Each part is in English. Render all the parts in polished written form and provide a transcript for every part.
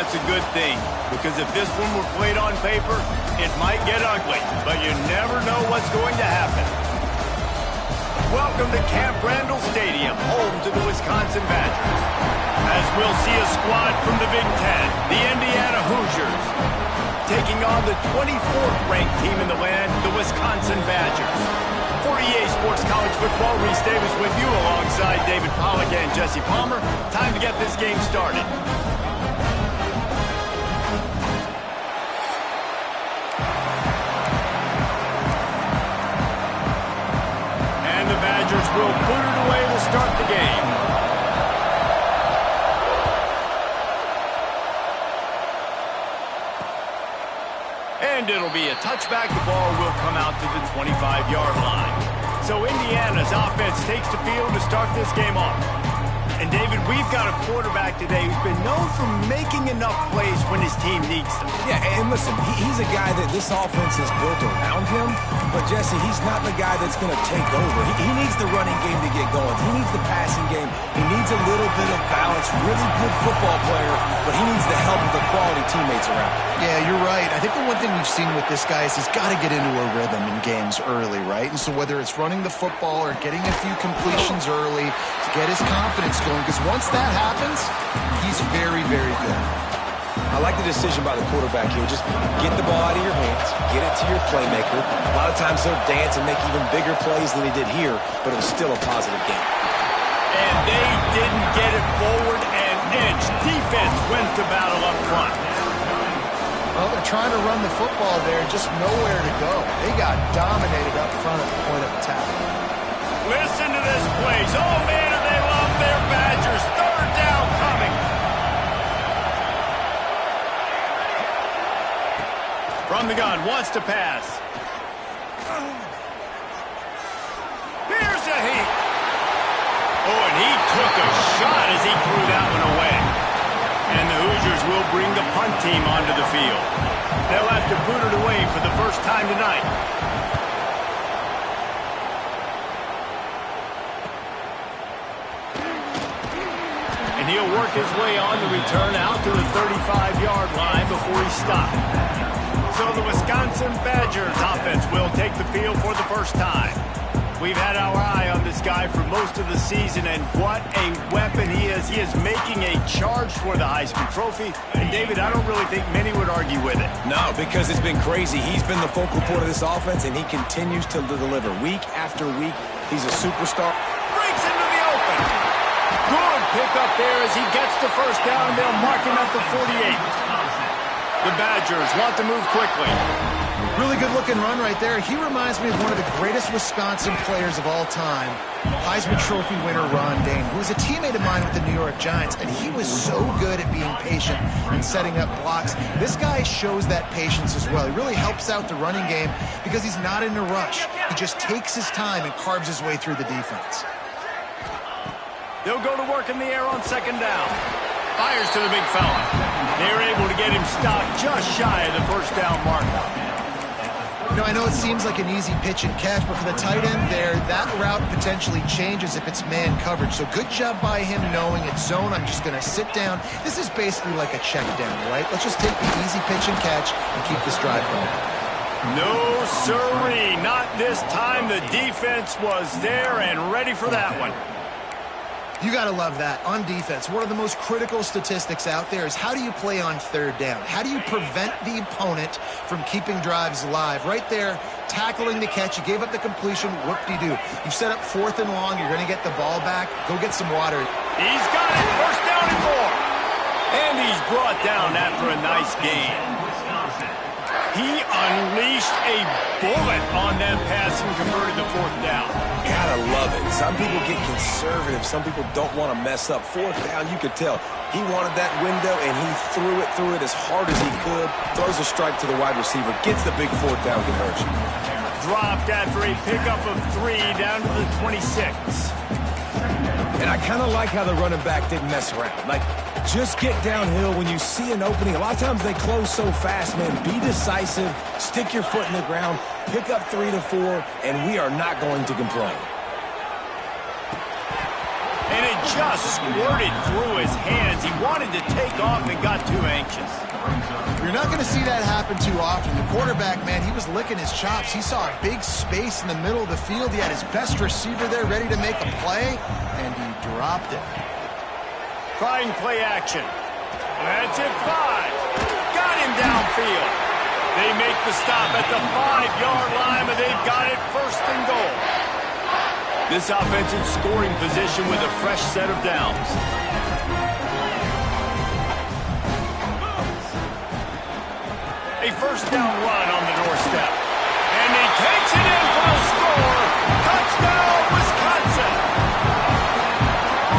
that's a good thing, because if this one were played on paper, it might get ugly, but you never know what's going to happen. Welcome to Camp Randall Stadium, home to the Wisconsin Badgers. As we'll see a squad from the Big Ten, the Indiana Hoosiers, taking on the 24th ranked team in the land, the Wisconsin Badgers. For EA Sports College Football, Reese Davis with you alongside David Pollack and Jesse Palmer. Time to get this game started. And the Badgers will put it away to start the game. And it'll be a touchback. The ball will come out to the 25-yard line. So Indiana's offense takes the field to start this game off. And David, we've got a quarterback today who's been known for making enough plays when his team needs them. Yeah, and listen, he's a guy that this offense is built around him. But, Jesse, he's not the guy that's going to take over. He needs the running game to get going. He needs the passing game. He needs a little bit of balance. Really good football player, but he needs the help of the quality teammates around him. Yeah, you're right. I think the one thing we've seen with this guy is he's got to get into a rhythm in games early, right? And so whether it's running the football or getting a few completions early to get his confidence going, because once that happens, he's very, very good. I like the decision by the quarterback here. Just get the ball out of your hands, get it to your playmaker. A lot of times he'll dance and make even bigger plays than he did here, but it was still a positive game. And they didn't get it forward an inch. Defense wins the battle up front. Well, they're trying to run the football there, just nowhere to go. They got dominated up front at the point of attack. Listen to this place. Oh, man, do they love their Badgers. Third down coming. From the gun, wants to pass. Here's a heat. Oh, and he took a shot as he threw that one away. And the Hoosiers will bring the punt team onto the field. They'll have to boot it away for the first time tonight. And he'll work his way on the return out to the 35-yard line before he stopped. So the Wisconsin Badgers offense will take the field for the first time. We've had our eye on this guy for most of the season, and what a weapon he is. He is making a charge for the Heisman Trophy. And, David, I don't really think many would argue with it. No, because it's been crazy. He's been the focal point of this offense, and he continues to deliver week after week. He's a superstar. Breaks into the open. Good pick up there as he gets the first down. They'll mark him at the 48. The Badgers want to move quickly. Really good-looking run right there. He reminds me of one of the greatest Wisconsin players of all time, Heisman Trophy winner Ron Dayne, who was a teammate of mine with the New York Giants, and he was so good at being patient and setting up blocks. This guy shows that patience as well. He really helps out the running game because he's not in a rush. He just takes his time and carves his way through the defense. They'll go to work in the air on second down. Fires to the big fella. They're able to get him stopped just shy of the first down marker. You know, I know it seems like an easy pitch and catch, but for the tight end there, that route potentially changes if it's man coverage. So good job by him knowing it's zone. I'm just going to sit down. This is basically like a check down, right? Let's just take the easy pitch and catch and keep this drive going. No, sirree. Not this time. The defense was there and ready for that one. You got to love that. On defense, one of the most critical statistics out there is how do you play on third down? How do you prevent the opponent from keeping drives alive? Right there, tackling the catch. You gave up the completion. Whoop-de-doo. You've set up fourth and long. You're going to get the ball back. Go get some water. He's got it. First down and 4. And he's brought down after a nice gain. He unleashed a bullet on that pass and converted the fourth down. Gotta love it. Some people get conservative. Some people don't want to mess up. Fourth down, you could tell. He wanted that window, and he threw it as hard as he could. Throws a strike to the wide receiver. Gets the big fourth down conversion. Dropped after a pickup of 3 down to the 26. And I kind of like how the running back didn't mess around. Like, just get downhill when you see an opening. A lot of times they close so fast, man. Be decisive, stick your foot in the ground, pick up 3 to 4, and we are not going to complain. And it just squirted through his hands. He wanted to take off and got too anxious. You're not going to see that happen too often. The quarterback, man, he was licking his chops. He saw a big space in the middle of the field. He had his best receiver there ready to make a play, and he dropped it. Trying play action. That's it, 5. Got him downfield. They make the stop at the 5-yard line, but they've got it first and goal. This offensive scoring position with a fresh set of downs. A first down run on the doorstep. And he takes it in for a score. Touchdown, Wisconsin.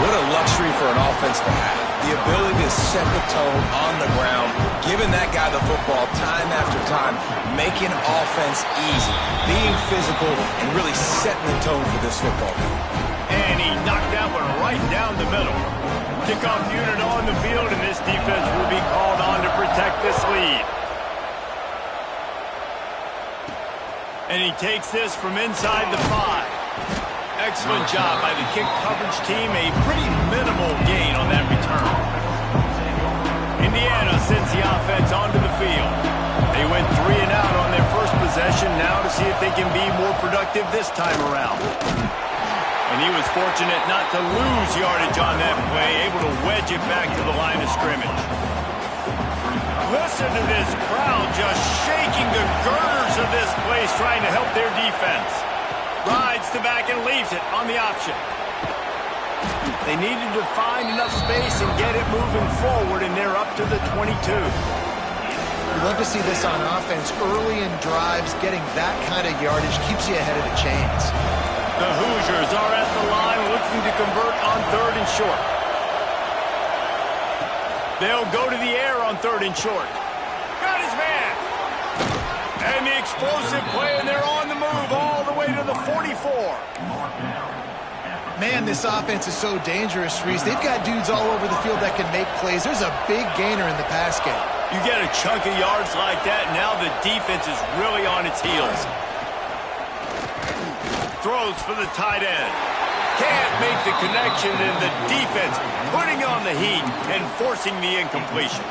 What a luxury for an offense to have. The ability to set the tone on the ground, giving that guy the football time after time, making offense easy, being physical, and really setting the tone for this football game. And he knocked that one right down the middle. Kickoff unit on the field, and this defense will be called on to protect this lead. And he takes this from inside the 5. Excellent job by the kick coverage team. A pretty minimal gain on that return. Indiana sends the offense onto the field. They went 3 and out on their first possession. Now to see if they can be more productive this time around. And he was fortunate not to lose yardage on that play, able to wedge it back to the line of scrimmage. Listen to this crowd just shaking the girders of this place, trying to help their defense. Rides the back and leaves it on the option. They needed to find enough space and get it moving forward, and they're up to the 22. We love to see this on offense. Early in drives, getting that kind of yardage keeps you ahead of the chains. The Hoosiers are at the line looking to convert on 3rd and short. They'll go to the air on 3rd and short. Got his man. And the explosive play, and they're on the move all the way to the 44. Man, this offense is so dangerous, Reese. They've got dudes all over the field that can make plays. There's a big gainer in the pass game. You get a chunk of yards like that, now the defense is really on its heels. Throws for the tight end. Can't make the connection, and the defense putting on the heat and forcing the incompletion.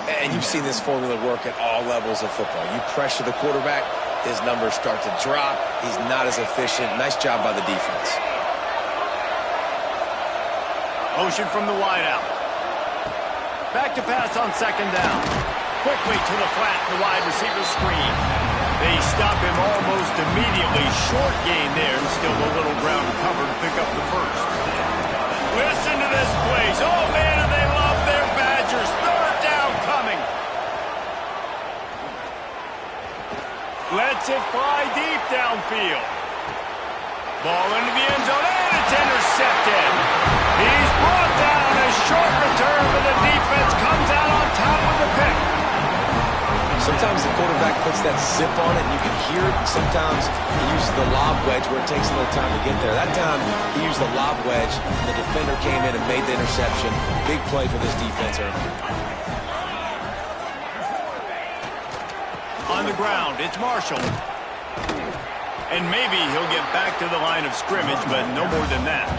And you've seen this formula work at all levels of football. You pressure the quarterback, his numbers start to drop. He's not as efficient. Nice job by the defense. Motion from the wideout. Back to pass on 2nd down. Quickly to the flat, the wide receiver screen. They stop him almost immediately. Short gain there, and still a little ground covered to pick up the first. Listen to this place. Oh, man, do they love their Badgers. 3rd down coming. Lets it fly deep downfield. Ball into the end zone, and it's intercepted. He's brought down. A short return, but the defense comes out on top with the pick. Sometimes the quarterback puts that zip on it, and you can hear it. Sometimes he uses the lob wedge where it takes a little time to get there. That time, he used the lob wedge, and the defender came in and made the interception. Big play for this defense. On the ground, it's Marshall. And maybe he'll get back to the line of scrimmage, but no more than that.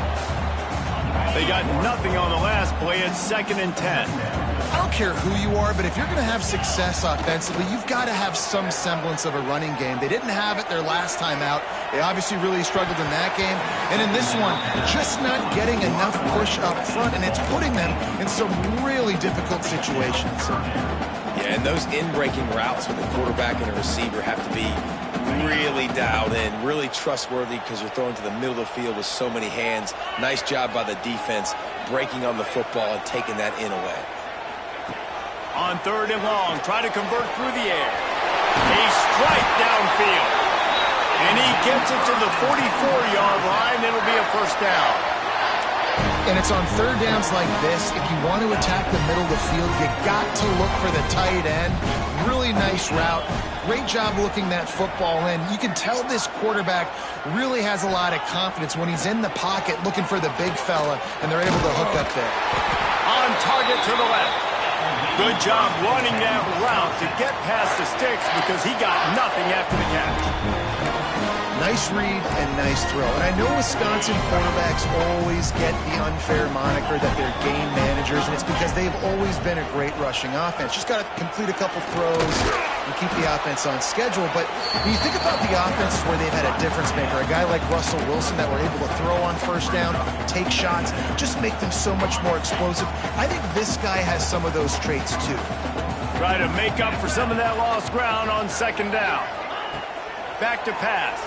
They got nothing on the last play. It's 2nd and 10. I don't care who you are, but if you're going to have success offensively, you've got to have some semblance of a running game. They didn't have it their last time out. They obviously really struggled in that game. And in this one, just not getting enough push up front, and it's putting them in some really difficult situations. Yeah, and those in-breaking routes with a quarterback and a receiver have to be really dialed in, really trustworthy, because you're throwing to the middle of the field with so many hands. Nice job by the defense breaking on the football and taking that in away. On 3rd and long, try to convert through the air. A strike downfield. And he gets it to the 44-yard line. It'll be a first down. And it's on 3rd downs like this. If you want to attack the middle of the field, you got to look for the tight end. Really nice route. Great job looking that football in. You can tell this quarterback really has a lot of confidence when he's in the pocket looking for the big fella, and they're able to hook up there. On target to the left. Good job running that route to get past the sticks because he got nothing after the catch. Nice read and nice throw. And I know Wisconsin quarterbacks always get the unfair moniker that they're game managers, and it's because they've always been a great rushing offense. Just got to complete a couple throws and keep the offense on schedule. But when you think about the offenses where they've had a difference maker, a guy like Russell Wilson that were able to throw on first down, take shots, just make them so much more explosive. I think this guy has some of those traits too. Try to make up for some of that lost ground on second down. Back to pass.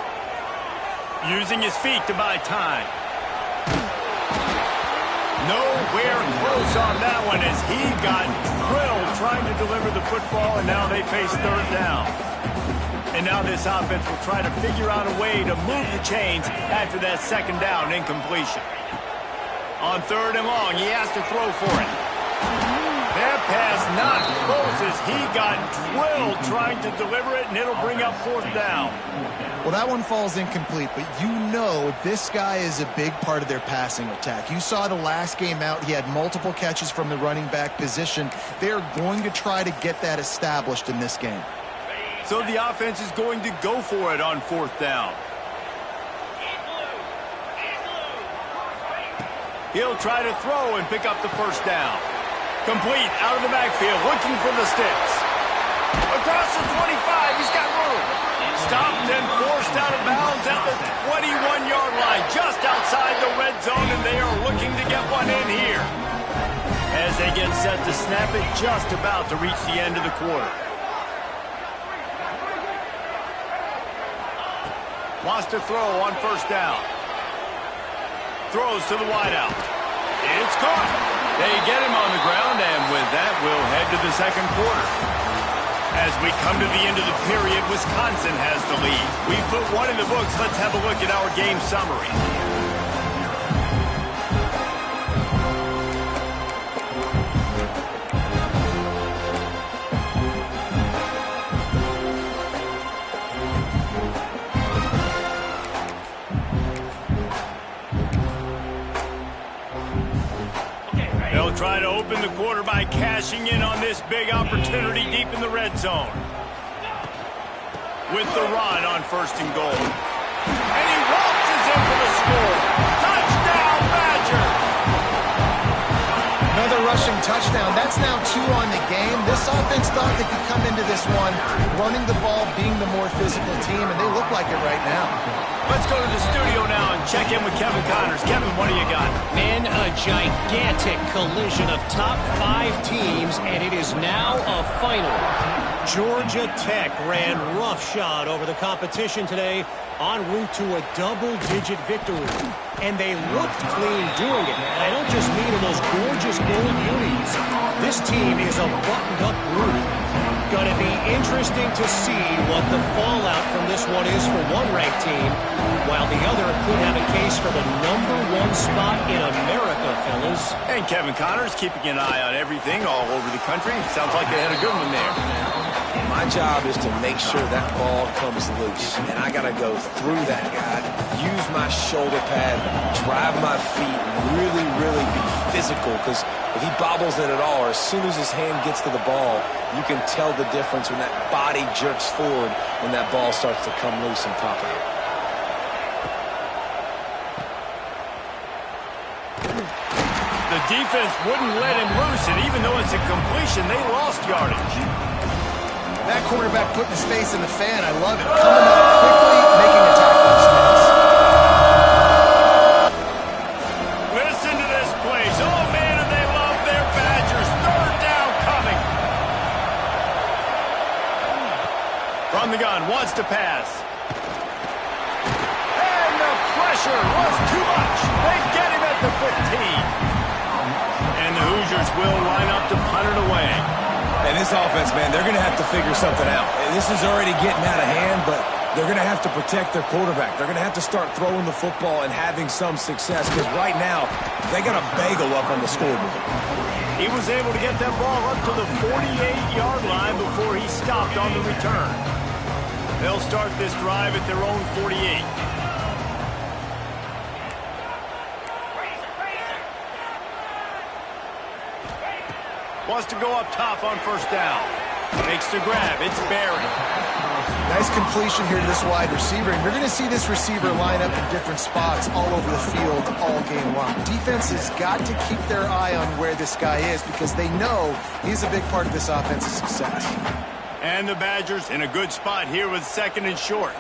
Using his feet to buy time. Nowhere close on that one as he got drilled trying to deliver the football, and now they face third down. And now this offense will try to figure out a way to move the chains after that second down incompletion. On third and long, he has to throw for it. That pass not close as he got drilled trying to deliver it, and it'll bring up fourth down. Well, that one falls incomplete, but you know this guy is a big part of their passing attack. You saw the last game out, he had multiple catches from the running back position. They're going to try to get that established in this game. So the offense is going to go for it on fourth down. He'll try to throw and pick up the first down. Complete out of the backfield, looking for the sticks. Across the 25, he's got room. Stopped and forced out of bounds at the 21-yard line, just outside the red zone, and they are looking to get one in here. As they get set to snap it, just about to reach the end of the quarter. Wants to throw on first down. Throws to the wideout. It's caught. They get him on the ground, and with that, we'll head to the second quarter. As we come to the end of the period, Wisconsin has the lead. We've put one in the books. Let's have a look at our game summary. They'll try to open the quarter by cashing in on this big opportunity deep in the red zone. With the run on first and goal. And he waltzes in for the score. Touchdown, Badger! Another rushing touchdown. That's now 2 on the game. This offense thought they could come into this one running the ball, being the more physical team, and they look like it right now. Let's go to the studio now and check in with Kevin Connors. Kevin, what do you got? Man, a gigantic collision of top 5 teams, and it is now a final. Georgia Tech ran roughshod over the competition today, en route to a double-digit victory. And they looked clean doing it. And I don't just mean in those gorgeous gold unis. This team is a buttoned-up group. Gonna be interesting to see what the fallout from this one is for one ranked team, while the other could have a case for the #1 spot in America, fellas. And Kevin Connors keeping an eye on everything all over the country. Sounds like they had a good one there. My job is to make sure that ball comes loose, and I got to go through that guy, use my shoulder pad, drive my feet, really, really be physical, because if he bobbles it at all, or as soon as his hand gets to the ball, you can tell the difference when that body jerks forward when that ball starts to come loose and pop out. The defense wouldn't let him loose, and even though it's a completion, they lost yardage. That quarterback putting his face in the fan, I love it. Coming up quickly, making a tackle space. Listen to this place. Oh, man, and they love their Badgers. Third down coming. From the gun, wants to pass. And the pressure was too much. They get him at the 15. And the Hoosiers will line up to punt it away. And this offense, man, they're going to have to figure something out. This is already getting out of hand, but they're going to have to protect their quarterback. They're going to have to start throwing the football and having some success, because right now, they got a bagel up on the scoreboard. He was able to get that ball up to the 48-yard line before he stopped on the return. They'll start this drive at their own 48. Wants to go up top on first down. Makes the grab. It's Barry. Nice completion here to this wide receiver, and you're going to see this receiver line up in different spots all over the field all game long. Defense has got to keep their eye on where this guy is because they know he's a big part of this offense's success. And the Badgers in a good spot here with 2nd and short.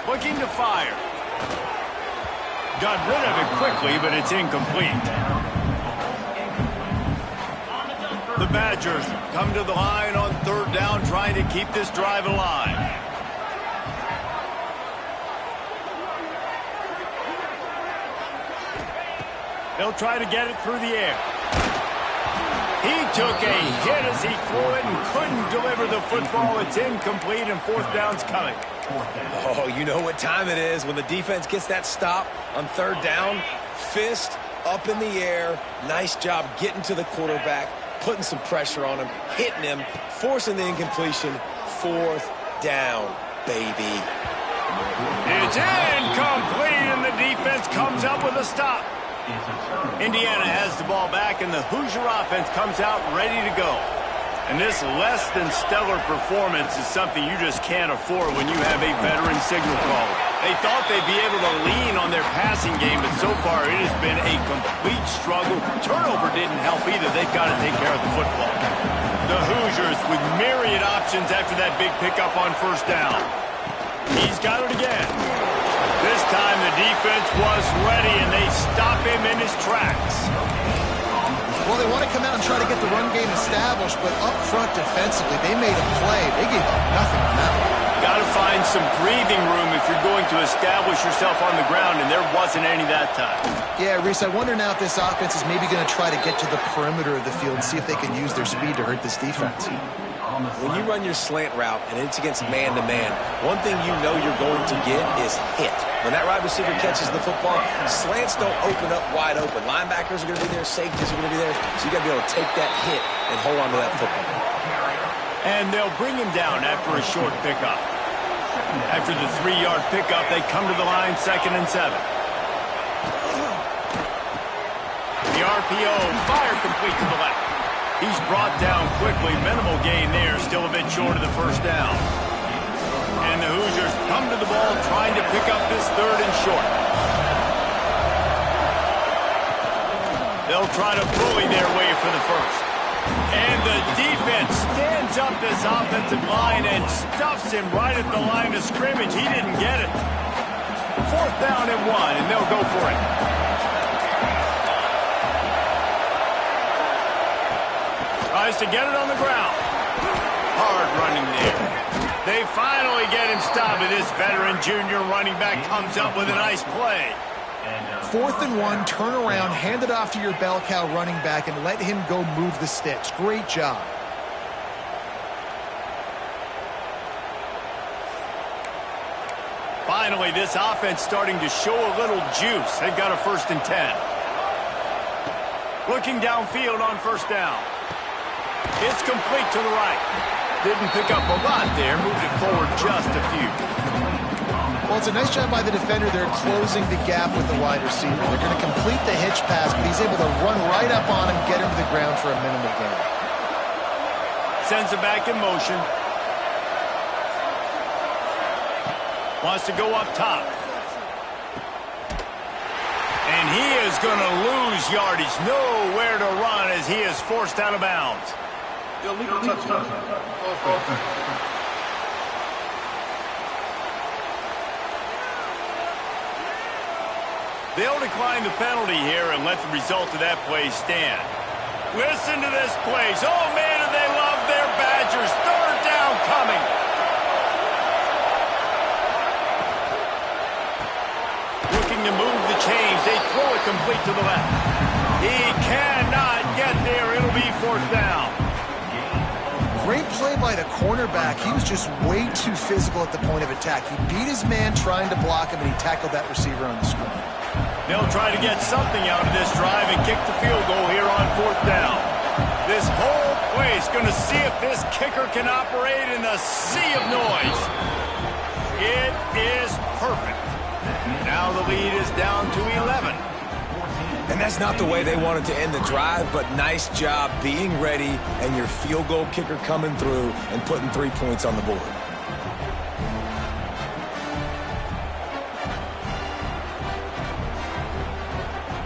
Looking to fire. Got rid of it quickly, but it's incomplete. The Badgers come to the line on 3rd down, trying to keep this drive alive. They'll try to get it through the air. He took a hit as he threw it and couldn't deliver the football. It's incomplete, and 4th down's coming. Oh, you know what time it is when the defense gets that stop on 3rd down. Fist up in the air. Nice job getting to the quarterback, putting some pressure on him, hitting him, forcing the incompletion. 4th down, baby. It's incomplete, and the defense comes up with a stop. Indiana has the ball back, and the Hoosier offense comes out ready to go. And this less-than-stellar performance is something you just can't afford when you have a veteran signal caller. They thought they'd be able to lean on their passing game, but so far it has been a complete struggle. Turnover didn't help either. They've got to take care of the football. The Hoosiers with myriad options after that big pickup on 1st down. He's got it again. This time the defense was ready, and they stop him in his tracks. Well, they want to come out and try to get the run game established, but up front defensively, they made a play. They gave up nothing on that one. Got to find some breathing room if you're going to establish yourself on the ground, and there wasn't any that time. Yeah, Reese, I wonder now if this offense is maybe going to try to get to the perimeter of the field and see if they can use their speed to hurt this defense. When you run your slant route and it's against man-to-man, one thing you know you're going to get is hit. When that wide receiver catches the football, slants don't open up wide open. Linebackers are going to be there, safeties are going to be there, so you got to be able to take that hit and hold on to that football. And they'll bring him down after a short pickup. After the 3-yard pickup, they come to the line 2nd and 7. The RPO, fire complete to the left. He's brought down quickly. Minimal gain there. Still a bit short of the 1st down. And the Hoosiers come to the ball trying to pick up this 3rd and short. They'll try to bully their way for the 1st. And the defense stands up this offensive line and stuffs him right at the line of scrimmage. He didn't get it. 4th down and 1, and they'll go for it. Tries to get it on the ground. Hard running there. They finally get him stopped, and this veteran junior running back comes up with a nice play. 4th and 1, turn around, hand it off to your bell cow running back, and let him go move the sticks. Great job. Finally, this offense starting to show a little juice. They've got a 1st and 10. Looking downfield on 1st down. It's complete to the right. Didn't pick up a lot there. Moved it forward just a few. Well, it's a nice job by the defender there closing the gap with the wide receiver. They're going to complete the hitch pass, but he's able to run right up on him, get him to the ground for a minimal gain. Sends it back in motion. Wants to go up top. And he is going to lose yardage. Nowhere to run as he is forced out of bounds. Illegal touchdown. They'll decline the penalty here and let the result of that play stand. Listen to this place. Oh, man, do they love their Badgers. 3rd down coming. Looking to move the chains. They throw it complete to the left. He cannot get there. It'll be 4th down. Great play by the cornerback. He was just way too physical at the point of attack. He beat his man trying to block him, and he tackled that receiver on the screen. They'll try to get something out of this drive and kick the field goal here on 4th down. This whole place going to see if this kicker can operate in the sea of noise. It is perfect. Now the lead is down to 11. And that's not the way they wanted to end the drive, but nice job being ready and your field goal kicker coming through and putting 3 points on the board.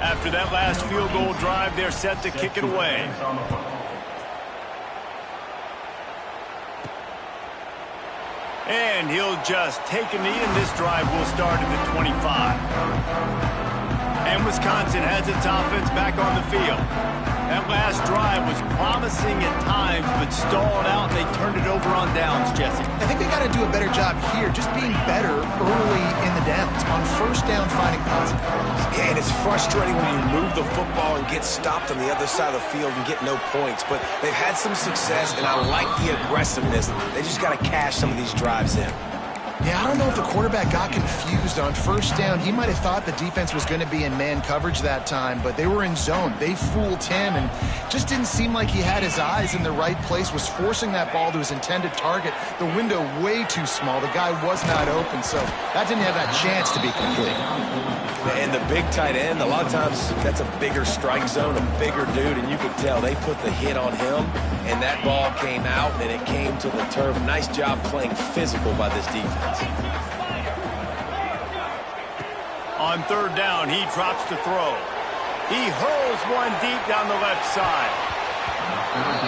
After that last field goal drive, they're set to kick it away. And he'll just take a knee, and this drive will start at the 25. And Wisconsin has its offense back on the field. That last drive was promising at times, but stalled out, and they turned it over on downs, Jesse. I think they got to do a better job here, just being better early in the downs. On first down, finding positive. Yeah, and it's frustrating when you move the football and get stopped on the other side of the field and get no points. But they've had some success, and I like the aggressiveness. They just got to cash some of these drives in. Yeah, I don't know if the quarterback got confused on first down. He might have thought the defense was going to be in man coverage that time, but they were in zone. They fooled him and just didn't seem like he had his eyes in the right place, was forcing that ball to his intended target. The window way too small. The guy was not open, so that didn't have that chance to be complete. And the big tight end, a lot of times that's a bigger strike zone, a bigger dude, and you could tell they put the hit on him, and that ball came out, and it came to the turf. Nice job playing physical by this defense. On third down, he drops to throw. He hurls one deep down the left side.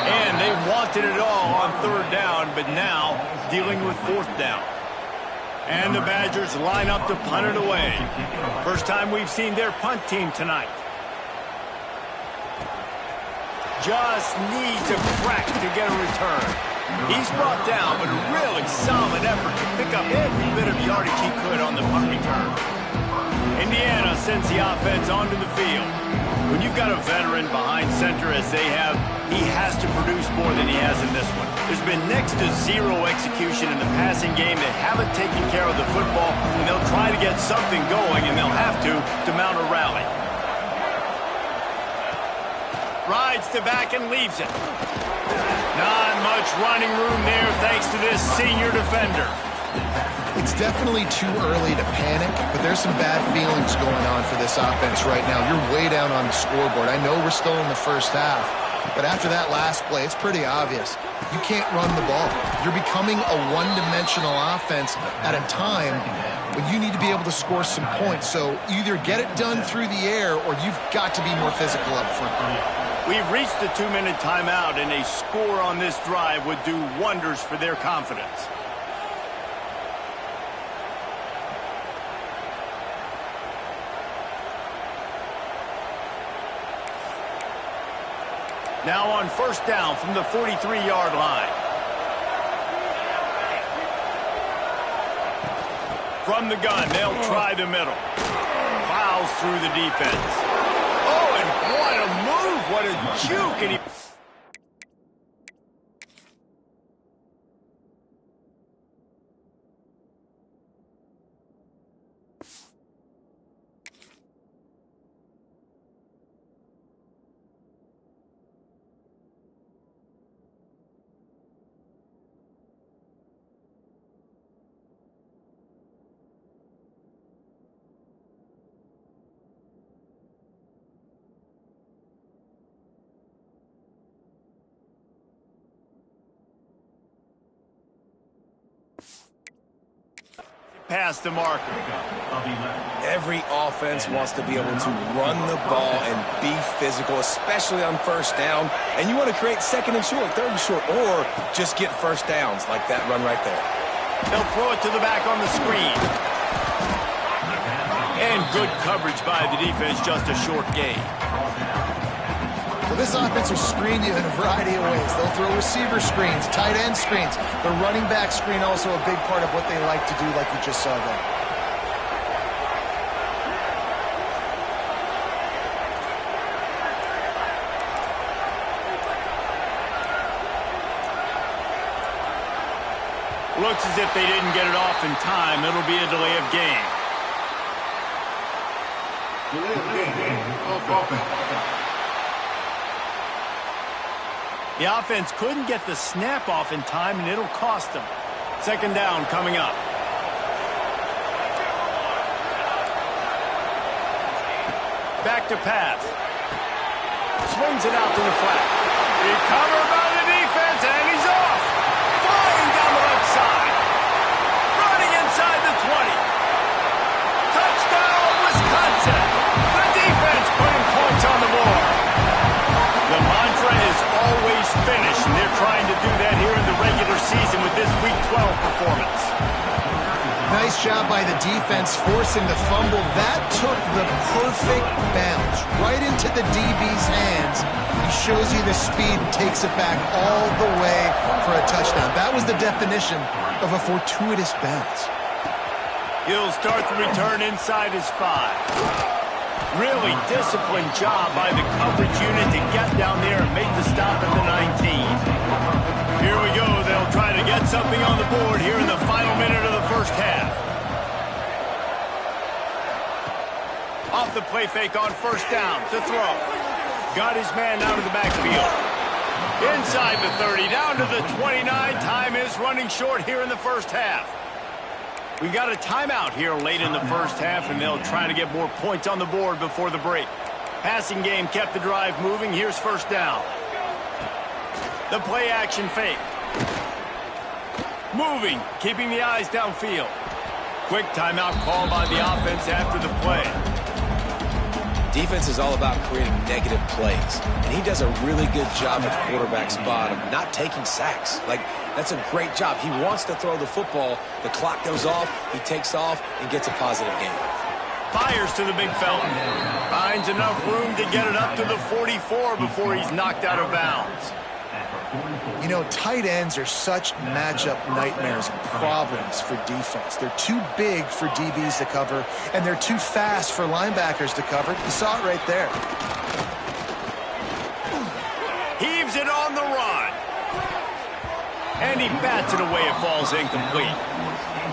And they wanted it all on third down, but now dealing with fourth down. And the Badgers line up to punt it away. First time we've seen their punt team tonight. Just needs a crack to get a return. He's brought down, but a really solid effort to pick up every bit of yardage he could on the punt return. Indiana sends the offense onto the field. When you've got a veteran behind center as they have, he has to produce more than he has in this one. There's been next to zero execution in the passing game. They haven't taken care of the football, and they'll try to get something going, and they'll have to mount a rally. Rides to back and leaves it. Not much running room there thanks to this senior defender. It's definitely too early to panic, but there's some bad feelings going on for this offense right now. You're way down on the scoreboard. I know we're still in the first half, but after that last play, it's pretty obvious. You can't run the ball. You're becoming a one-dimensional offense at a time when you need to be able to score some points. So either get it done through the air or you've got to be more physical up front. We've reached the 2-minute timeout, and a score on this drive would do wonders for their confidence. Now on first down from the 43-yard line. From the gun, they'll try the middle. Plows through the defense. Oh, and what a move! What a juke! And he... past the marker. Every offense wants to be able to run the ball and be physical, especially on first down. And you want to create second and short, third and short, or just get first downs like that run right there. They'll throw it to the back on the screen. And good coverage by the defense, just a short gain. Well, this offense will screen you in a variety of ways. They'll throw receiver screens, tight end screens. The running back screen also a big part of what they like to do, like you just saw there. Looks as if they didn't get it off in time. It'll be a delay of game. Delay of game. Offense. The offense couldn't get the snap off in time, and it'll cost them. Second down coming up. Back to pass. Swings it out to the flat. Recovered by the defense, and he's off. Flying down the left side. Running inside the 20. Touchdown, Wisconsin. The defense putting points on the board. The mantra is always finish, and they're trying to do that here in the regular season with this Week 12 performance. Nice job by the defense forcing the fumble. That took the perfect bounce right into the DB's hands. He shows you the speed and takes it back all the way for a touchdown. That was the definition of a fortuitous bounce. He'll start the return inside his 5. Really disciplined job by the coverage unit to get down there and make the stop at the 19. Here we go. They'll try to get something on the board here in the final minute of the first half. Off the play fake on first down to throw. Got his man out of the backfield. Inside the 30, down to the 29. Time is running short here in the first half. We got a timeout here late in the first half, and they'll try to get more points on the board before the break. Passing game kept the drive moving. Here's first down. The play action fake. Moving, keeping the eyes downfield. Quick timeout call by the offense after the play. Defense is all about creating negative plays, and he does a really good job at the quarterback spot of not taking sacks. Like, that's a great job. He wants to throw the football. The clock goes off, he takes off, and gets a positive gain. Fires to the big fella. Finds enough room to get it up to the 44 before he's knocked out of bounds. You know, tight ends are such matchup nightmares and problems for defense. They're too big for DBs to cover, and they're too fast for linebackers to cover. You saw it right there. Heaves it on the run. And he bats it away. It falls incomplete.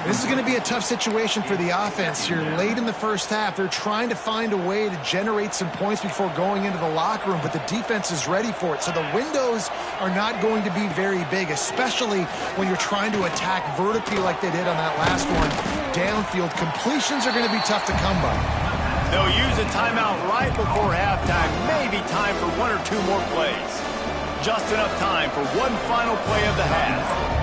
This is going to be a tough situation for the offense here. Late in the first half, they're trying to find a way to generate some points before going into the locker room, but the defense is ready for it. So the windows are not going to be very big, especially when you're trying to attack vertically like they did on that last one. Downfield completions are going to be tough to come by. They'll use a timeout right before halftime. Maybe time for one or two more plays. Just enough time for one final play of the half.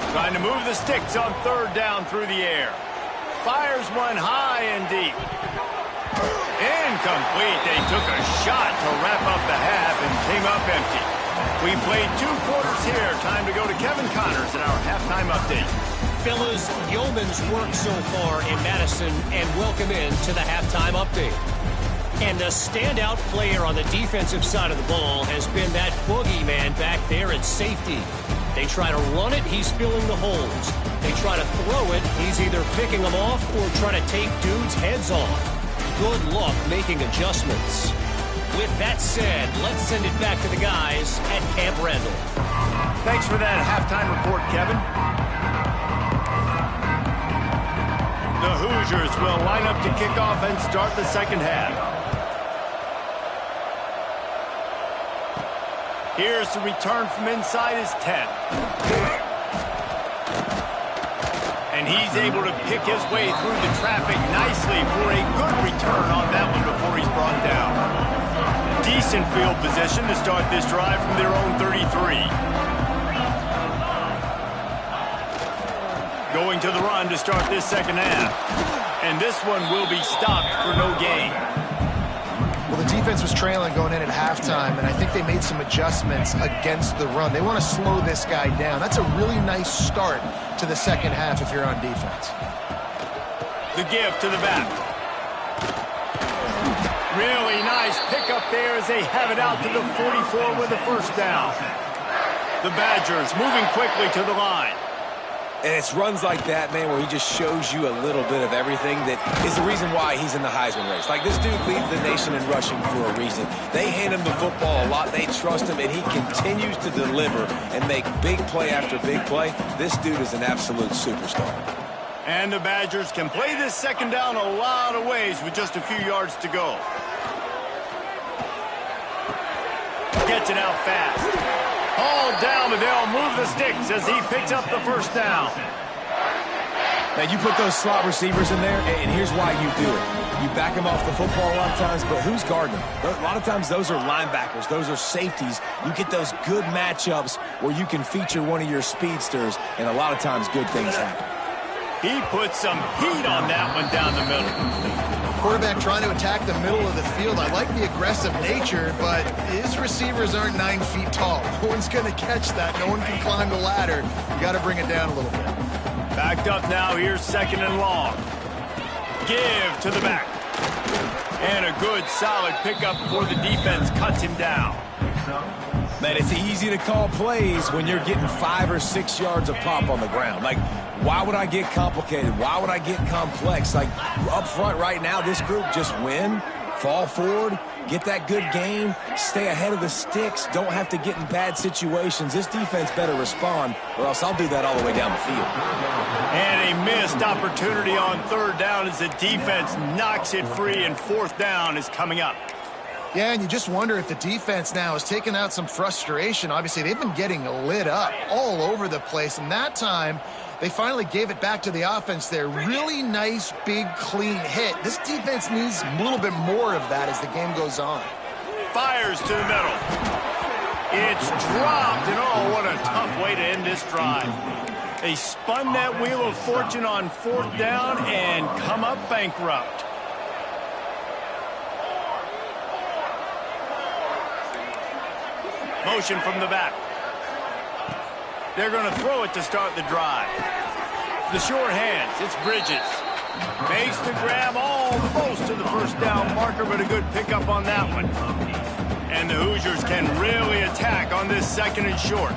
Trying to move the sticks on third down through the air. Fires one high and deep. Incomplete. They took a shot to wrap up the half and came up empty. We played 2 quarters here. Time to go to Kevin Connors in our halftime update. Fellas, yeoman's work so far in Madison, and welcome in to the halftime update. And the standout player on the defensive side of the ball has been that boogeyman back there at safety. They try to run it, he's filling the holes. They try to throw it, he's either picking them off or trying to take dudes' heads off. Good luck making adjustments. With that said, let's send it back to the guys at Camp Randall. Thanks for that halftime report, Kevin. The Hoosiers will line up to kick off and start the second half. Here's the return from inside his 10. And he's able to pick his way through the traffic nicely for a good return on that one before he's brought down. Decent field position to start this drive from their own 33. Going to the run to start this second half. And this one will be stopped for no gain. Well, the defense was trailing going in at halftime, and I think they made some adjustments against the run. They want to slow this guy down. That's a really nice start to the second half if you're on defense. The give to the back. Really nice pickup there as they have it out to the 44 with the first down. The Badgers moving quickly to the line. And it's runs like that, man, where he just shows you a little bit of everything that is the reason why he's in the Heisman race. Like, this dude leads the nation in rushing for a reason. They hand him the football a lot. They trust him, and he continues to deliver and make big play after big play. This dude is an absolute superstar. And the Badgers can play this second down a lot of ways with just a few yards to go. Gets it out fast. All down, but they'll move the sticks as he picks up the first down. Now, you put those slot receivers in there, and here's why you do it. You back them off the football a lot of times, but who's guarding them? A lot of times those are linebackers. Those are safeties. You get those good matchups where you can feature one of your speedsters, and a lot of times good things happen. He put some heat on that one down the middle. Quarterback trying to attack the middle of the field. I like the aggressive nature, but his receivers aren't 9 feet tall. No one's going to catch that. No one can climb the ladder. You got to bring it down a little bit. Backed up now. Here's 2nd and long. Give to the back. And a good, solid pickup before the defense cuts him down. Man, it's easy to call plays when you're getting 5 or 6 yards of pop on the ground. Like, why would I get complicated? Why would I get complex? Like, up front right now, this group just win, fall forward, get that good game, stay ahead of the sticks, don't have to get in bad situations. This defense better respond, or else I'll do that all the way down the field. And a missed opportunity on 3rd down as the defense knocks it free, and 4th down is coming up. Yeah, and you just wonder if the defense now is taking out some frustration. Obviously, they've been getting lit up all over the place, and that time they finally gave it back to the offense there. Really nice, big, clean hit. This defense needs a little bit more of that as the game goes on. Fires to the middle. It's dropped, and oh, what a tough way to end this drive. They spun that wheel of fortune on 4th down and come up bankrupt. Motion from the back. They're going to throw it to start the drive. The short hands, it's Bridges. Makes the grab almost to the 1st down marker, but a good pickup on that one. And the Hoosiers can really attack on this 2nd and short.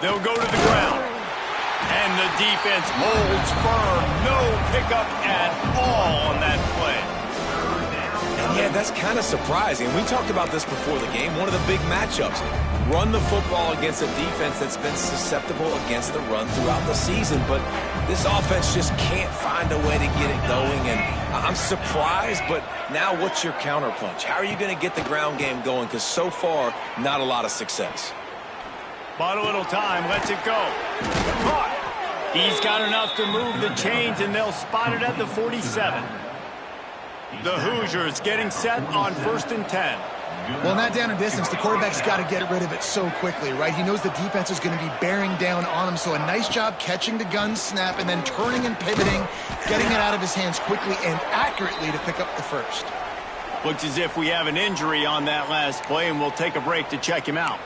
They'll go to the ground. And the defense holds firm. No pickup at all on that play. And yeah, that's kind of surprising. We talked about this before the game. One of the big matchups. Run the football against a defense that's been susceptible against the run throughout the season. But this offense just can't find a way to get it going. And I'm surprised, but now what's your counterpunch? How are you going to get the ground game going? Because so far, not a lot of success. Bought a little time, lets it go. Caught. He's got enough to move the chains, and they'll spot it at the 47. The Hoosiers getting set on 1st and 10. Well, in that down and distance, the quarterback's got to get rid of it so quickly, right? He knows the defense is going to be bearing down on him, so a nice job catching the gun snap and then turning and pivoting, getting it out of his hands quickly and accurately to pick up the 1st. Looks as if we have an injury on that last play, and we'll take a break to check him out.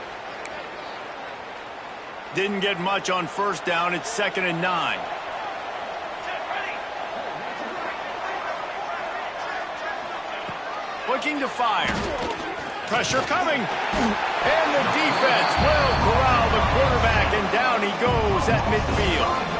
Didn't get much on 1st down. It's 2nd and 9. Looking to fire. Pressure coming. And the defense will corral the quarterback, and down he goes at midfield.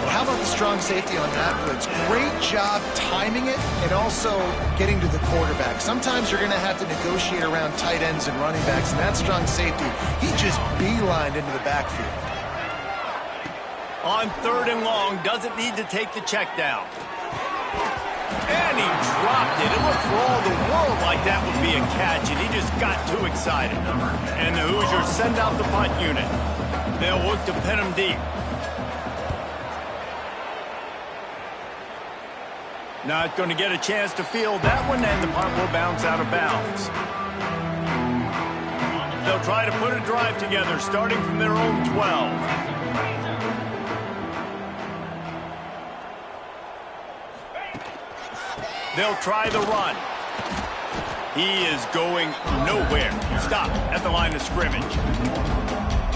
How about the strong safety on that blitz? Great job timing it and also getting to the quarterback. Sometimes you're going to have to negotiate around tight ends and running backs, and that strong safety, he just beelined into the backfield. On 3rd and long, doesn't need to take the check down. And he dropped it. It looked for all the world like that would be a catch, and he just got too excited. And the Hoosiers send out the punt unit. They'll look to pin him deep. Not going to get a chance to field that one, and the punt will bounce out of bounds. They'll try to put a drive together, starting from their own 12. They'll try the run. He is going nowhere. Stop at the line of scrimmage.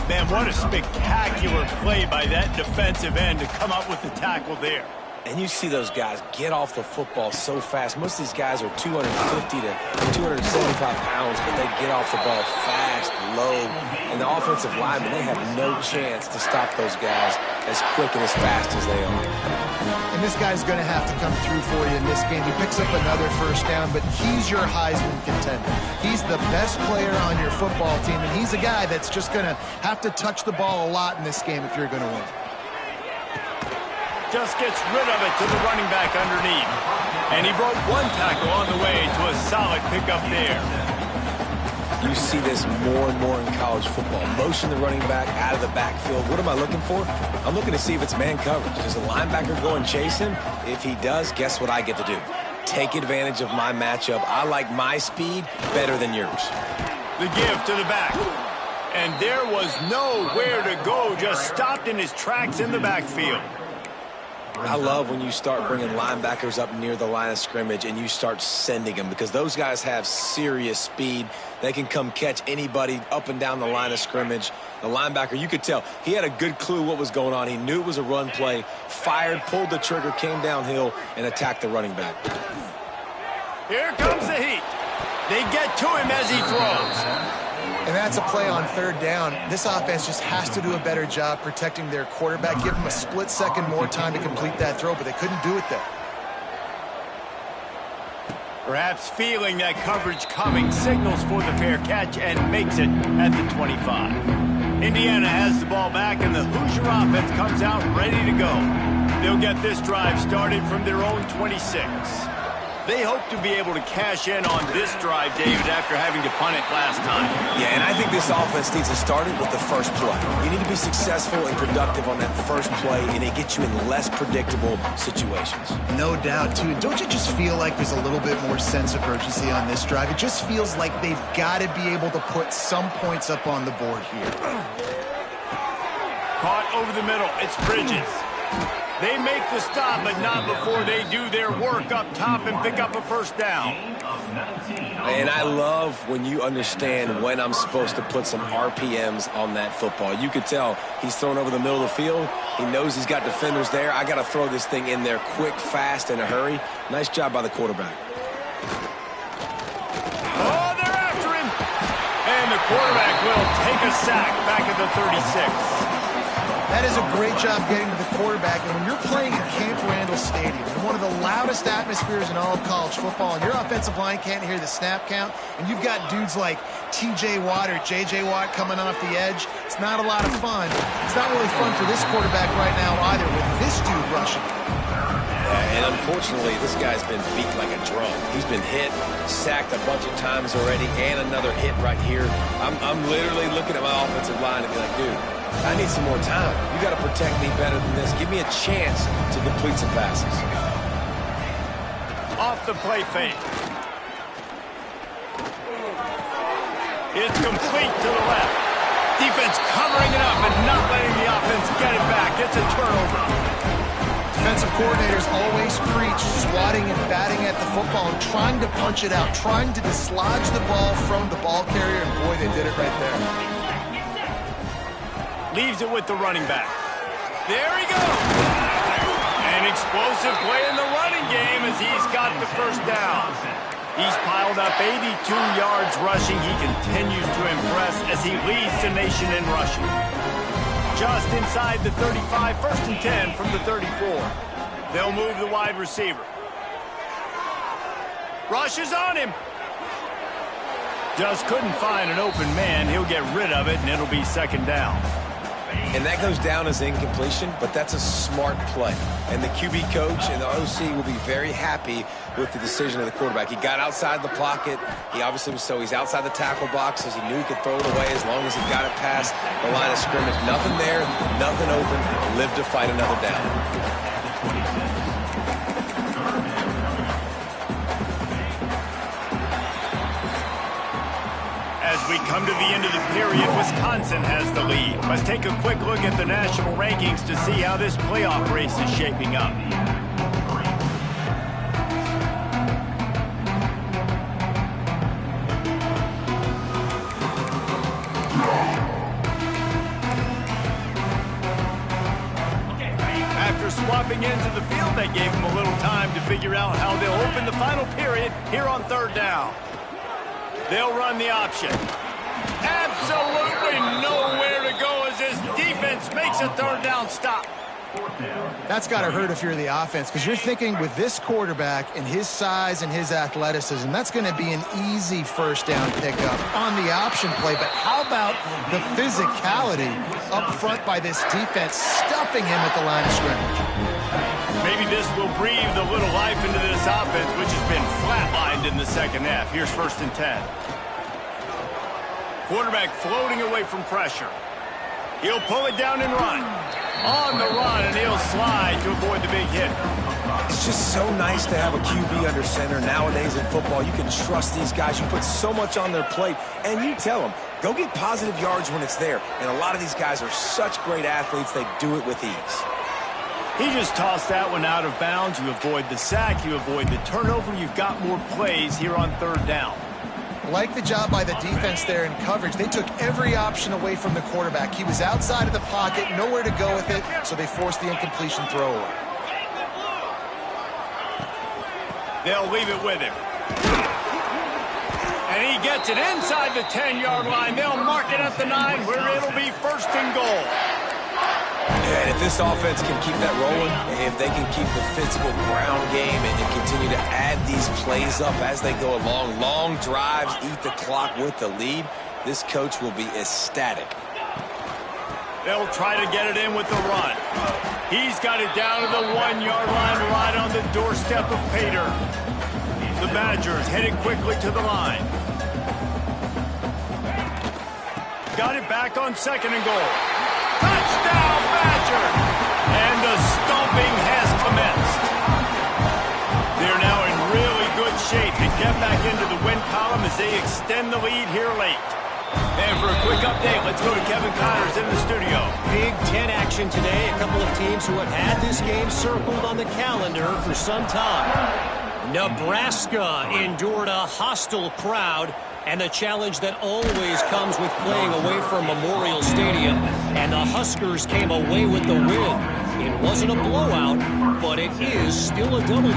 Man, what a spectacular play by that defensive end to come up with the tackle there. And you see those guys get off the football so fast. Most of these guys are 250 to 275 pounds, but they get off the ball fast, low. And the offensive linemen, they have no chance to stop those guys as quick and as fast as they are. And this guy's going to have to come through for you in this game. He picks up another 1st down, but he's your Heisman contender. He's the best player on your football team, and he's a guy that's just going to have to touch the ball a lot in this game if you're going to win. Just gets rid of it to the running back underneath. And he broke one tackle on the way to a solid pickup there. You see this more and more in college football. Motion the running back out of the backfield. What am I looking for? I'm looking to see if it's man coverage. Does the linebacker go and chase him? If he does, guess what I get to do? Take advantage of my matchup. I like my speed better than yours. The give to the back. And there was nowhere to go, just stopped in his tracks in the backfield. I love when you start bringing linebackers up near the line of scrimmage and you start sending them, because those guys have serious speed. They can come catch anybody up and down the line of scrimmage. The linebacker, you could tell, he had a good clue what was going on. He knew it was a run play, fired, pulled the trigger, came downhill, and attacked the running back. Here comes the heat. They get to him as he throws. And that's a play on third down. This offense just has to do a better job protecting their quarterback. Give him a split second more time to complete that throw, but they couldn't do it there. Perhaps feeling that coverage coming, signals for the fair catch and makes it at the 25. Indiana has the ball back, and the Hoosier offense comes out ready to go. They'll get this drive started from their own 26. They hope to be able to cash in on this drive, David, after having to punt it last time. Yeah, and I think this offense needs to start it with the first play. You need to be successful and productive on that first play, and it gets you in less predictable situations. No doubt, too. Don't you just feel like there's a little bit more sense of urgency on this drive? It just feels like they've got to be able to put some points up on the board here. Caught over the middle. It's Bridges. They make the stop, but not before they do their work up top and pick up a first down. And I love when you understand when I'm supposed to put some RPMs on that football. You could tell he's thrown over the middle of the field. He knows he's got defenders there. I got to throw this thing in there quick, fast, in a hurry. Nice job by the quarterback. Oh, they're after him. And the quarterback will take a sack back at the 36. That is a great job getting to the quarterback. And when you're playing at Camp Randall Stadium, in one of the loudest atmospheres in all of college football, and your offensive line can't hear the snap count, and you've got dudes like T.J. Watt or J.J. Watt coming off the edge, it's not a lot of fun. It's not really fun for this quarterback right now either, with this dude rushing. And unfortunately, this guy's been beat like a drum. He's been hit, sacked a bunch of times already, and another hit right here. I'm literally looking at my offensive line and be like, dude, I need some more time. You got to protect me better than this. Give me a chance to complete some passes. Off the play fake. It's complete to the left. Defense covering it up and not letting the offense get it back. It's a turnover. Defensive coordinators always preach swatting and batting at the football and trying to punch it out, trying to dislodge the ball from the ball carrier, and boy, they did it right there. Leaves it with the running back. There he goes. An explosive play in the running game as he's got the first down. He's piled up 82 yards rushing. He continues to impress as he leads the nation in rushing. Just inside the 35, 1st and 10 from the 34. They'll move the wide receiver. Rush is on him. Just couldn't find an open man. He'll get rid of it, and it'll be second down. And that goes down as incompletion, but that's a smart play. And the QB coach and the OC will be very happy with the decision of the quarterback. He got outside the pocket. He obviously was he's outside the tackle boxes. He knew he could throw it away as long as he got it past the line of scrimmage. Nothing there, nothing open. Live to fight another down. As we come to the end of the period, Wisconsin has the lead. Let's take a quick look at the national rankings to see how this playoff race is shaping up. After swapping into the field, that gave them a little time to figure out how they'll open the final period here on third down. They'll run the option. Absolutely nowhere to go as this defense makes a third down stop. That's got to hurt if you're the offense, because you're thinking with this quarterback and his size and his athleticism, that's going to be an easy first down pickup on the option play. But how about the physicality up front by this defense, stuffing him at the line of scrimmage? Maybe this will breathe a little life into this offense, which has been flatlined in the second half. Here's 1st and 10. Quarterback floating away from pressure. He'll pull it down and run. On the run, and he'll slide to avoid the big hit. It's just so nice to have a QB under center. Nowadays in football, you can trust these guys. You put so much on their plate, and you tell them, go get positive yards when it's there. And a lot of these guys are such great athletes, they do it with ease. He just tossed that one out of bounds. You avoid the sack, you avoid the turnover. You've got more plays here on third down. Like the job by the defense there in coverage. They took every option away from the quarterback. He was outside of the pocket, nowhere to go with it, so they forced the incompletion throwaway. They'll leave it with him. And he gets it inside the 10-yard line. They'll mark it at the 9, where it'll be first and goal. And if this offense can keep that rolling, if they can keep the physical ground game and continue to add these plays up as they go along, long drives, eat the clock with the lead, this coach will be ecstatic. They'll try to get it in with the run. He's got it down to the 1-yard line right on the doorstep of Pater. The Badgers headed quickly to the line. Got it back on second and goal. Touchdown, Badger! And the stomping has commenced. They're now in really good shape and get back into the win column as they extend the lead here late. And for a quick update, let's go to Kevin Connors in the studio. Big Ten action today. A couple of teams who have had this game circled on the calendar for some time. Nebraska endured a hostile crowd and the challenge that always comes with playing away from Memorial Stadium. And the Huskers came away with the win. It wasn't a blowout, but it is still a W.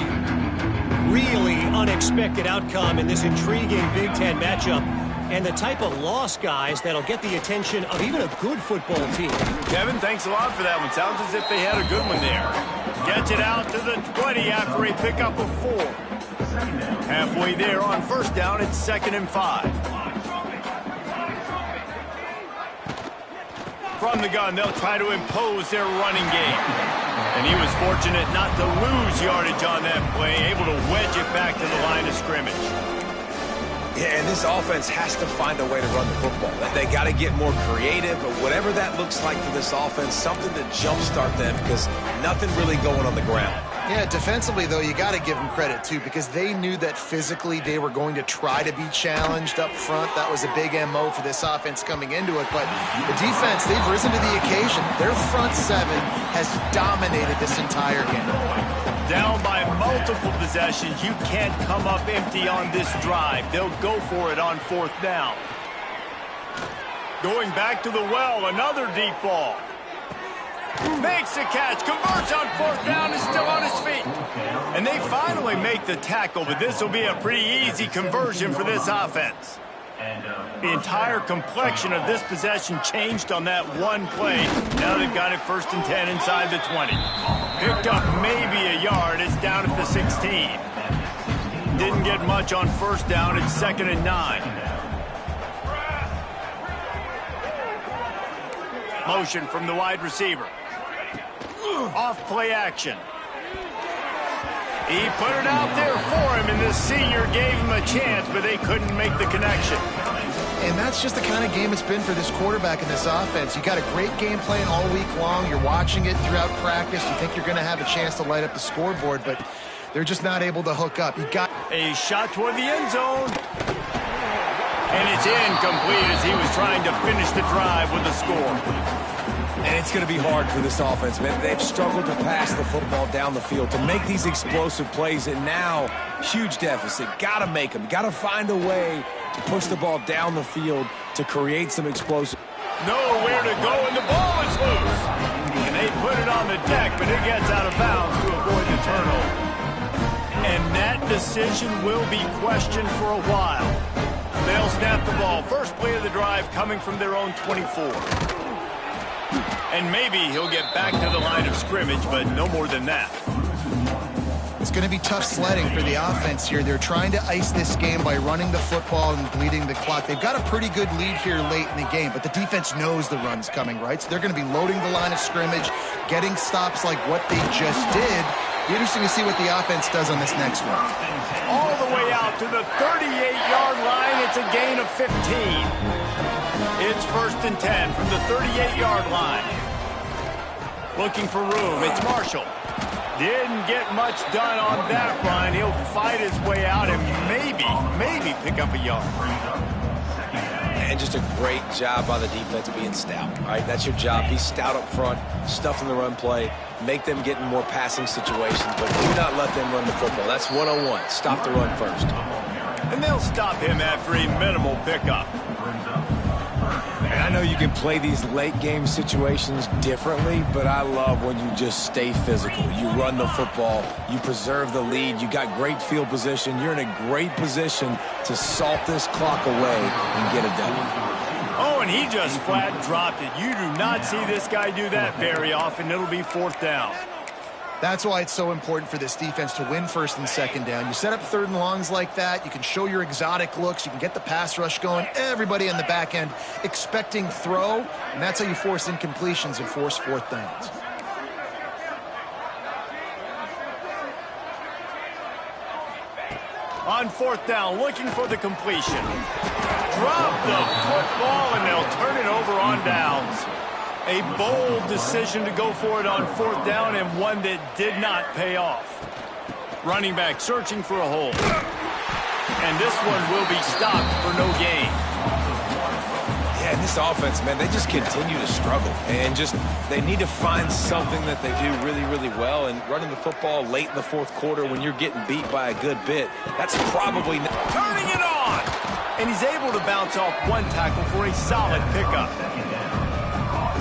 Really unexpected outcome in this intriguing Big Ten matchup. And the type of loss, guys, that'll get the attention of even a good football team. Kevin, thanks a lot for that one. Sounds as if they had a good one there. Gets it out to the 20 after a pickup of 4. Halfway there on first down, it's 2nd and 5. From the gun, they'll try to impose their running game. And he was fortunate not to lose yardage on that play, able to wedge it back to the line of scrimmage. Yeah, and this offense has to find a way to run the football. They got to get more creative, but whatever that looks like for this offense, something to jumpstart them because nothing really going on the ground. Yeah, defensively, though, you got to give them credit, too, because they knew that physically they were going to try to be challenged up front. That was a big MO for this offense coming into it. But the defense, they've risen to the occasion. Their front seven has dominated this entire game. Down by multiple possessions, you can't come up empty on this drive. They'll go for it on 4th down. Going back to the well, another deep ball. Makes the catch, converts on 4th down, is still on his feet. And they finally make the tackle, but this will be a pretty easy conversion for this offense. The entire complexion of this possession changed on that one play. Now they've got it 1st and 10 inside the 20. Picked up maybe a yard. It's down at the 16. Didn't get much on 1st down. It's 2nd and 9. Motion from the wide receiver. Off play action. He put it out there for him, and the senior gave him a chance, but they couldn't make the connection. And that's just the kind of game it's been for this quarterback in this offense. You got a great game plan all week long. You're watching it throughout practice. You think you're going to have a chance to light up the scoreboard, but they're just not able to hook up. You got a shot toward the end zone. And it's incomplete as he was trying to finish the drive with a score. And it's going to be hard for this offense, man. They've struggled to pass the football down the field, to make these explosive plays, and now, huge deficit. Got to make them. Got to find a way to push the ball down the field to create some explosive. Nowhere to go, and the ball is loose. And they put it on the deck, but it gets out of bounds to avoid the turnover. And that decision will be questioned for a while. They'll snap the ball. First play of the drive coming from their own 24. And maybe he'll get back to the line of scrimmage, but no more than that. It's going to be tough sledding for the offense here. They're trying to ice this game by running the football and bleeding the clock. They've got a pretty good lead here late in the game, but the defense knows the run's coming, right? So they're going to be loading the line of scrimmage, getting stops like what they just did. Be interesting to see what the offense does on this next one. All the way out to the 38-yard line. It's a gain of 15. It's 1st and 10 from the 38-yard line. Looking for room. It's Marshall. Didn't get much done on that run. He'll fight his way out and maybe pick up a yard. And just a great job by the defense being stout. All right, that's your job. Be stout up front, stuff in the run play, make them get in more passing situations, but do not let them run the football. That's 101. Stop the run first. And they'll stop him after a minimal pickup. And I know you can play these late game situations differently, but I love when you just stay physical. You run the football, you preserve the lead, you got great field position, you're in a great position to salt this clock away and get it done. Oh, and he just flat dropped it. You do not see this guy do that very often. It'll be 4th down. That's why it's so important for this defense to win 1st and 2nd down. You set up 3rd and longs like that. You can show your exotic looks. You can get the pass rush going. Everybody in the back end expecting throw, and that's how you force incompletions and force 4th downs. On 4th down, looking for the completion. Drop the football, and they'll turn it over on downs. A bold decision to go for it on 4th down, and one that did not pay off. Running back searching for a hole. And this one will be stopped for no gain. Yeah, and this offense, man, they just continue to struggle. And they need to find something that they do really, really well. And running the football late in the 4th quarter when you're getting beat by a good bit, that's probably not. Turning it on! And he's able to bounce off one tackle for a solid pickup.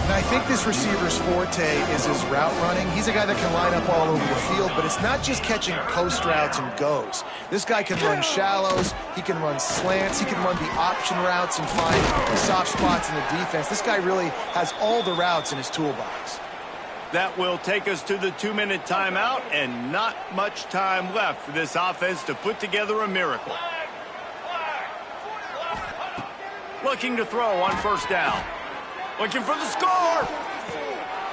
And I think this receiver's forte is his route running. He's a guy that can line up all over the field, but it's not just catching post routes and goes. This guy can run shallows, he can run slants, he can run the option routes and find soft spots in the defense. This guy really has all the routes in his toolbox. That will take us to the 2-minute timeout, and not much time left for this offense to put together a miracle. Looking to throw on 1st down. Looking for the score.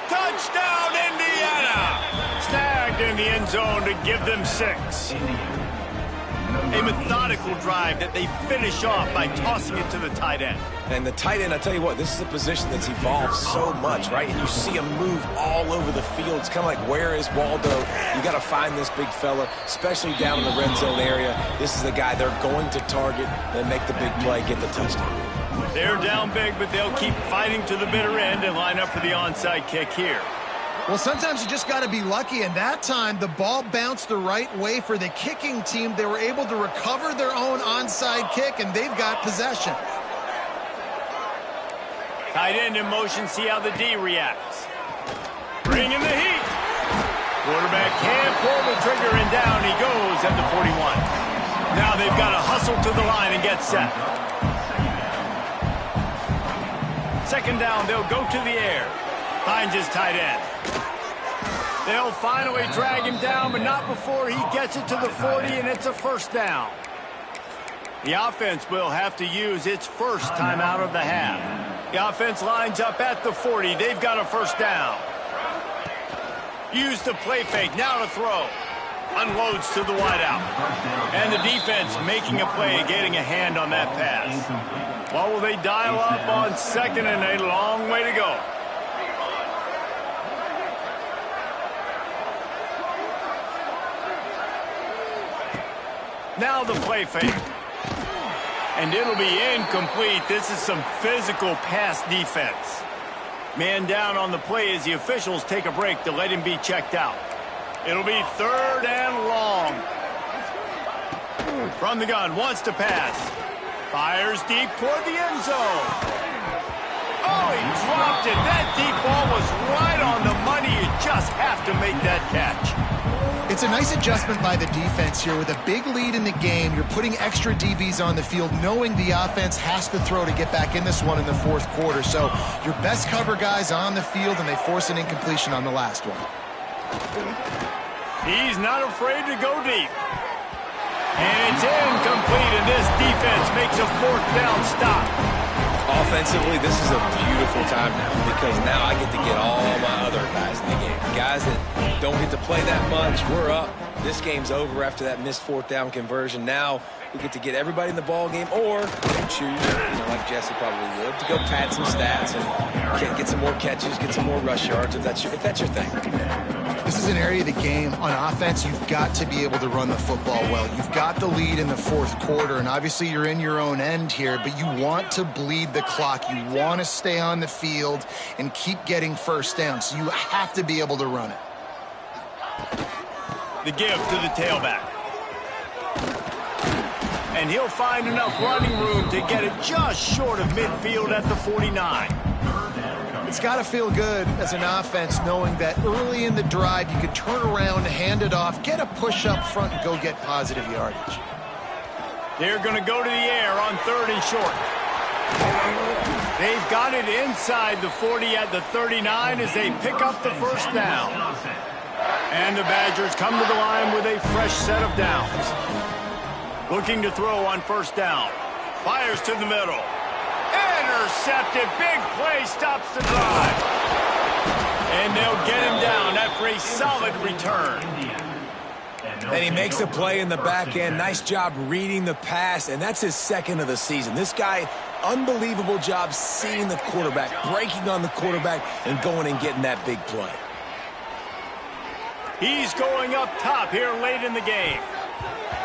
Touchdown, Indiana. Snagged in the end zone to give them 6. A methodical drive that they finish off by tossing it to the tight end. And the tight end, I tell you what, this is a position that's evolved so much, right? And you see him move all over the field. It's kind of like, where is Waldo? You got to find this big fella, especially down in the red zone area. This is the guy they're going to target and make the big play, get the touchdown. They're down big, but they'll keep fighting to the bitter end and line up for the onside kick here. Well, sometimes you just got to be lucky, and that time the ball bounced the right way for the kicking team. They were able to recover their own onside kick, and they've got possession. Tight end in motion, see how the D reacts. Bringing the heat. Quarterback can't pull the trigger, and down he goes at the 41. Now they've got to hustle to the line and get set. 2nd down, they'll go to the air. Finds his tight end. They'll finally drag him down, but not before he gets it to the 40, and it's a 1st down. The offense will have to use its first timeout of the half. The offense lines up at the 40. They've got a 1st down. Use the play fake, now to throw. Unloads to the wideout. And the defense making a play, getting a hand on that pass. What will they dial up on 2nd and a long way to go? Now the play fake. And it'll be incomplete. This is some physical pass defense. Man down on the play as the officials take a break to let him be checked out. It'll be 3rd and long. From the gun, wants to pass. Fires deep toward the end zone. Oh, he dropped it. That deep ball was right on the money. You just have to make that catch. It's a nice adjustment by the defense here. With a big lead in the game, you're putting extra DBs on the field, knowing the offense has to throw to get back in this one in the 4th quarter. So your best cover guys on the field, and they force an incompletion on the last one. He's not afraid to go deep. And it's incomplete, and this defense makes a 4th down stop. Offensively, this is a beautiful time now because now I get to get all my other guys in the game. Guys that don't get to play that much, we're up. This game's over after that missed fourth down conversion. Now we get to get everybody in the ball game, or choose, like Jesse probably would, to go pad some stats and get some more catches, get some more rush yards if that's your thing. This is an area of the game on offense you've got to be able to run the football well. You've got the lead in the fourth quarter, and obviously you're in your own end here, but you want to bleed the clock. You want to stay on the field and keep getting first down, so you have to be able to run it. The give to the tailback. And he'll find enough running room to get it just short of midfield at the 49. It's got to feel good as an offense knowing that early in the drive you could turn around, hand it off, get a push up front, and go get positive yardage. They're going to go to the air on 3rd and short. They've got it inside the 40 at the 39 as they pick up the first down. And the Badgers come to the line with a fresh set of downs. Looking to throw on first down. Fires to the middle. Intercepted. Big play stops the drive. And they'll get him down after a solid return. And he makes a play in the back end. Nice job reading the pass, and that's his second of the season. This guy, unbelievable job seeing the quarterback, breaking on the quarterback, and going and getting that big play. He's going up top here late in the game.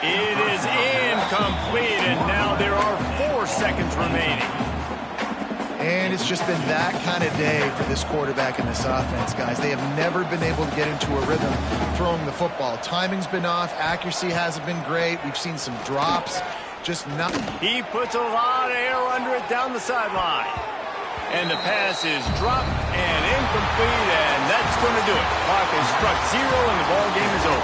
It is incomplete, and now there are 4 seconds remaining. And it's just been that kind of day for this quarterback and this offense, guys. They have never been able to get into a rhythm throwing the football. Timing's been off. Accuracy hasn't been great. We've seen some drops. Just not. He puts a lot of air under it down the sideline. And the pass is dropped and incomplete, and that's going to do it. Clock is struck 0, and the ball game is over.